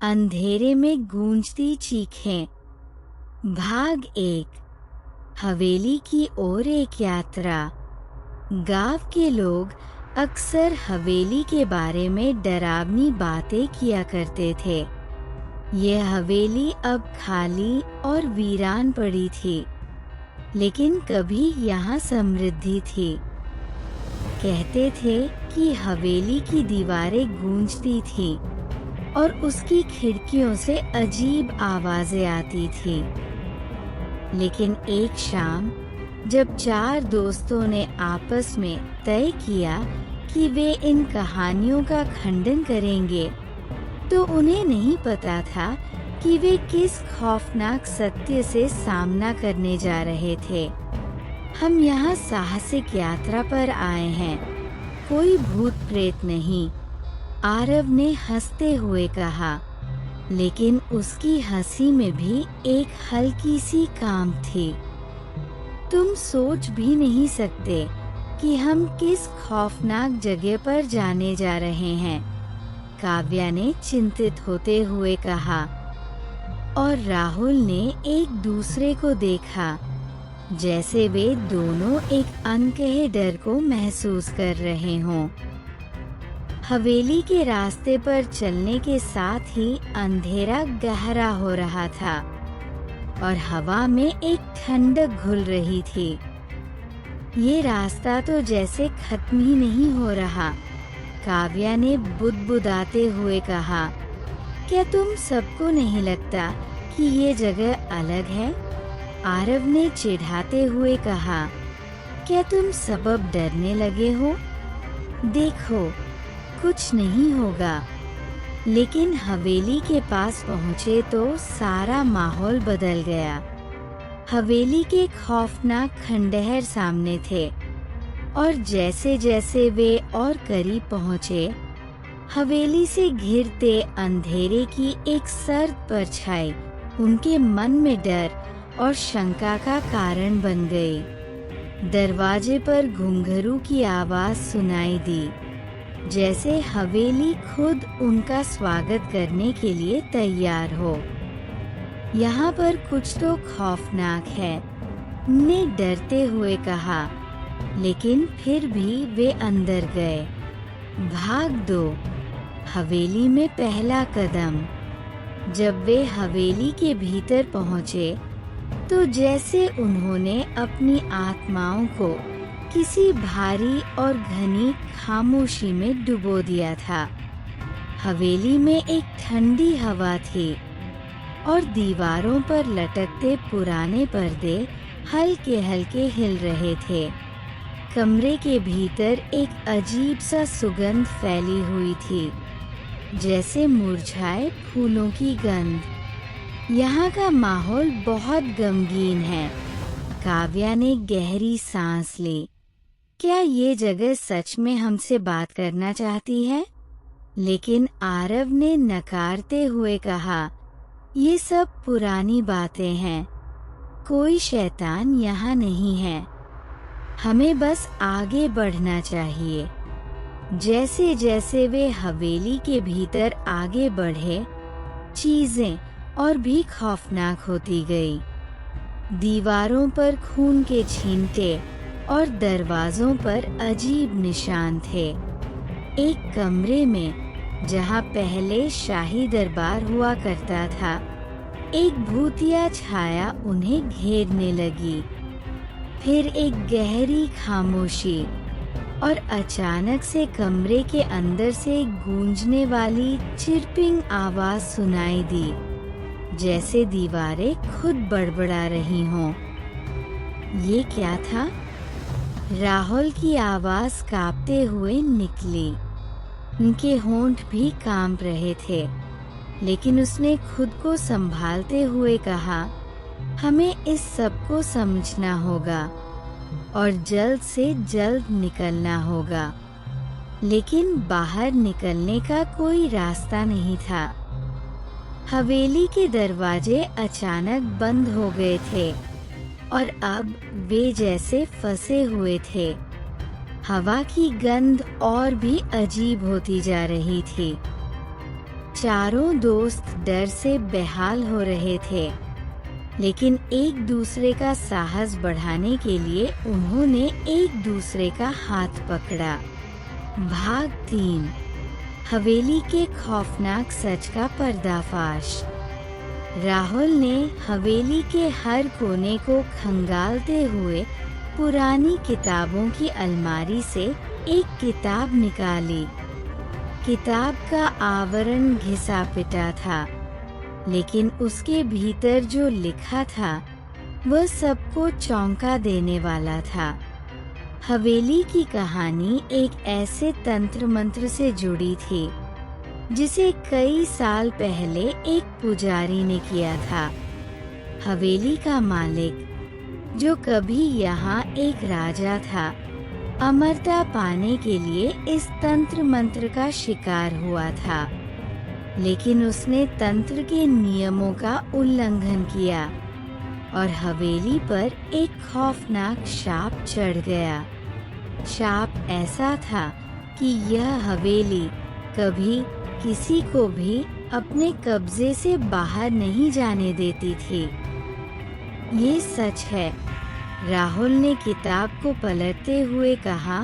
अंधेरे में गूंजती चीखें। भाग 1। हवेली की ओर एक यात्रा। गांव के लोग अक्सर हवेली के बारे में डरावनी बातें किया करते थे। यह हवेली अब खाली और वीरान पड़ी थी, लेकिन कभी यहाँ समृद्धि थी। कहते थे कि हवेली की दीवारें गूंजती थीं और उसकी खिड़कियों से अजीब आवाजें आती थीं। लेकिन एक शाम जब 4 दोस्तों ने आपस में तय किया कि वे इन कहानियों का खंडन करेंगे, तो उन्हें नहीं पता था कि वे किस खौफनाक सत्य से सामना करने जा रहे थे। हम यहाँ साहसिक यात्रा पर आए हैं, कोई भूत प्रेत नहीं, आरव ने हंसते हुए कहा। लेकिन उसकी हंसी में भी एक हल्की सी काम थी। तुम सोच भी नहीं सकते कि हम किस खौफनाक जगह पर जाने जा रहे हैं, काव्या ने चिंतित होते हुए कहा। और राहुल ने एक दूसरे को देखा, जैसे वे दोनों एक अनकहे डर को महसूस कर रहे हों। हवेली के रास्ते पर चलने के साथ ही अंधेरा गहरा हो रहा था और हवा में एक ठंडक घुल रही थी। ये रास्ता तो जैसे खत्म ही नहीं हो रहा, काव्या ने बुदबुदाते हुए कहा। क्या तुम सबको नहीं लगता कि ये जगह अलग है? आरव ने चिढ़ाते हुए कहा। क्या तुम सब अब डरने लगे हो? देखो, कुछ नहीं होगा। लेकिन हवेली के पास पहुँचे तो सारा माहौल बदल गया। हवेली के खौफनाक खंडहर सामने थे और जैसे जैसे वे और करीब पहुँचे, हवेली से घिरते अंधेरे की एक सर्द परछाई उनके मन में डर और शंका का कारण बन गई। दरवाजे पर घुंघरू की आवाज सुनाई दी, जैसे हवेली खुद उनका स्वागत करने के लिए तैयार हो। यहाँ पर कुछ तो खौफनाक है, ने डरते हुए कहा। लेकिन फिर भी वे अंदर गए। भाग 2। हवेली में पहला कदम। जब वे हवेली के भीतर पहुँचे, तो जैसे उन्होंने अपनी आत्माओं को किसी भारी और घनी खामोशी में डुबो दिया था। हवेली में एक ठंडी हवा थी और दीवारों पर लटकते पुराने पर्दे हल्के हल्के हिल रहे थे। कमरे के भीतर एक अजीब सा सुगंध फैली हुई थी, जैसे मुरझाए फूलों की गंध। यहाँ का माहौल बहुत गमगीन है, काव्या ने गहरी सांस ली। क्या ये जगह सच में हमसे बात करना चाहती है? लेकिन आरव ने नकारते हुए कहा, ये सब पुरानी बातें हैं, कोई शैतान यहाँ नहीं है, हमें बस आगे बढ़ना चाहिए। जैसे जैसे वे हवेली के भीतर आगे बढ़े, चीजें और भी खौफनाक होती गई। दीवारों पर खून के छींटे और दरवाजों पर अजीब निशान थे। एक कमरे में, जहाँ पहले शाही दरबार हुआ करता था, एक भूतिया छाया उन्हें घेरने लगी। फिर एक गहरी खामोशी और अचानक से कमरे के अंदर से गूंजने वाली चिरपिंग आवाज सुनाई दी, जैसे दीवारें खुद बड़बड़ा रही हों। ये क्या था? राहुल की आवाज कांपते हुए निकली। उनके होंठ भी कांप रहे थे, लेकिन उसने खुद को संभालते हुए कहा, हमें इस सब को समझना होगा और जल्द से जल्द निकलना होगा। लेकिन बाहर निकलने का कोई रास्ता नहीं था। हवेली के दरवाजे अचानक बंद हो गए थे और अब वे जैसे फंसे हुए थे। हवा की गंध और भी अजीब होती जा रही थी। चारों दोस्त डर से बेहाल हो रहे थे, लेकिन एक दूसरे का साहस बढ़ाने के लिए उन्होंने एक दूसरे का हाथ पकड़ा। भाग 3। हवेली के खौफनाक सच का पर्दाफाश। राहुल ने हवेली के हर कोने को खंगालते हुए पुरानी किताबों की अलमारी से एक किताब निकाली। किताब का आवरण घिसा पिटा था, लेकिन उसके भीतर जो लिखा था वह सबको चौंका देने वाला था। हवेली की कहानी एक ऐसे तंत्र मंत्र से जुड़ी थी जिसे कई साल पहले एक पुजारी ने किया था। हवेली का मालिक, जो कभी यहाँ एक राजा था, अमरता पाने के लिए इस तंत्र मंत्र का शिकार हुआ था, लेकिन उसने तंत्र के नियमों का उल्लंघन किया और हवेली पर एक खौफनाक शाप चढ़ गया। शाप ऐसा था कि यह हवेली कभी किसी को भी अपने कब्जे से बाहर नहीं जाने देती थी। ये सच है, राहुल ने किताब को पलटते हुए कहा।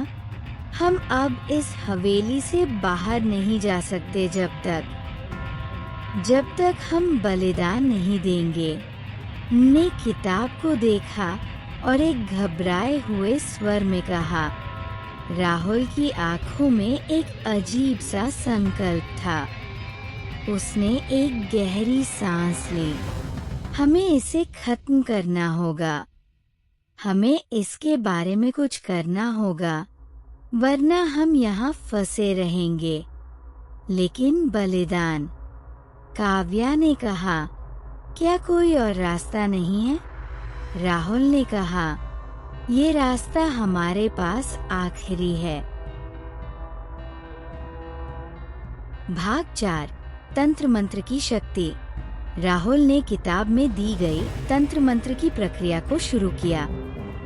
हम अब इस हवेली से बाहर नहीं जा सकते जब तक हम बलिदान नहीं देंगे। ने किताब को देखा और एक घबराए हुए स्वर में कहा। राहुल की आंखों में एक अजीब सा संकल्प था। उसने एक गहरी सांस ली। हमें इसे खत्म करना होगा। हमें इसके बारे में कुछ करना होगा, वरना हम यहाँ फंसे रहेंगे। लेकिन बलिदान, काव्या ने कहा, क्या कोई और रास्ता नहीं है? राहुल ने कहा, ये रास्ता हमारे पास आखिरी है। भाग 4। तंत्र मंत्र की शक्ति। राहुल ने किताब में दी गई तंत्र मंत्र की प्रक्रिया को शुरू किया।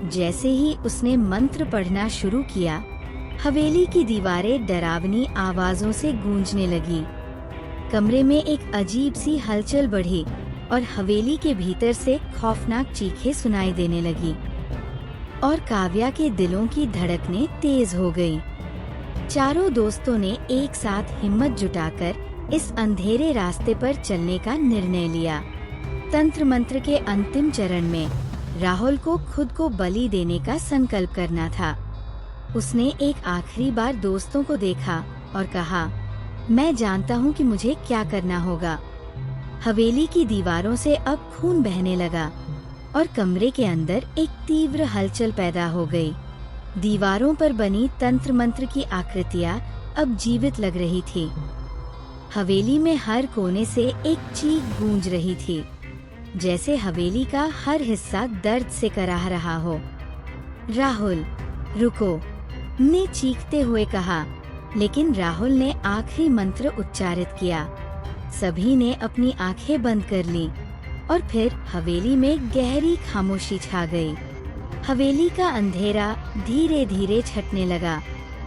जैसे ही उसने मंत्र पढ़ना शुरू किया, हवेली की दीवारें डरावनी आवाजों से गूंजने लगी। कमरे में एक अजीब सी हलचल बढ़ी और हवेली के भीतर से खौफनाक चीखें सुनाई देने लगी और काव्या के दिलों की धड़कनें तेज हो गईं। चारों दोस्तों ने एक साथ हिम्मत जुटाकर इस अंधेरे रास्ते पर चलने का निर्णय लिया। तंत्र मंत्र के अंतिम चरण में राहुल को खुद को बलि देने का संकल्प करना था। उसने एक आखिरी बार दोस्तों को देखा और कहा, मैं जानता हूँ कि मुझे क्या करना होगा। हवेली की दीवारों से अब खून बहने लगा और कमरे के अंदर एक तीव्र हलचल पैदा हो गई। दीवारों पर बनी तंत्र मंत्र की आकृतियाँ अब जीवित लग रही थी। हवेली में हर कोने से एक चीख गूंज रही थी, जैसे हवेली का हर हिस्सा दर्द से कराह रहा हो। राहुल, रुको, ने चीखते हुए कहा, लेकिन राहुल ने आखिरी मंत्र उच्चारित किया। सभी ने अपनी आंखें बंद कर ली और फिर हवेली में गहरी खामोशी छा गई। हवेली का अंधेरा धीरे धीरे छटने लगा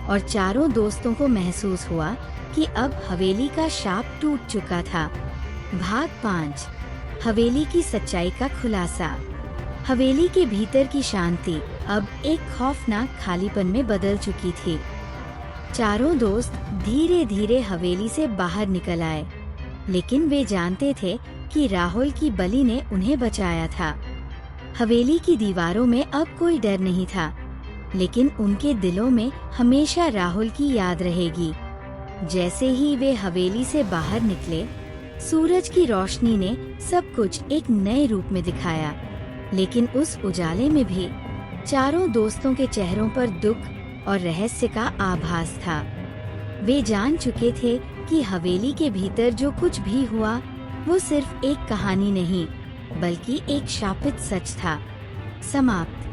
और चारों दोस्तों को महसूस हुआ कि अब हवेली का शाप टूट चुका था। भाग 5। हवेली की सच्चाई का खुलासा। हवेली के भीतर की शांति अब एक खौफनाक खालीपन में बदल चुकी थी। चारों दोस्त धीरे धीरे हवेली से बाहर निकल आए, लेकिन वे जानते थे कि राहुल की बलि ने उन्हें बचाया था। हवेली की दीवारों में अब कोई डर नहीं था, लेकिन उनके दिलों में हमेशा राहुल की याद रहेगी। जैसे ही वे हवेली से बाहर निकले, सूरज की रोशनी ने सब कुछ एक नए रूप में दिखाया, लेकिन उस उजाले में भी चारों दोस्तों के चेहरों पर दुख और रहस्य का आभास था। वे जान चुके थे कि हवेली के भीतर जो कुछ भी हुआ वो सिर्फ एक कहानी नहीं, बल्कि एक शापित सच था। समाप्त।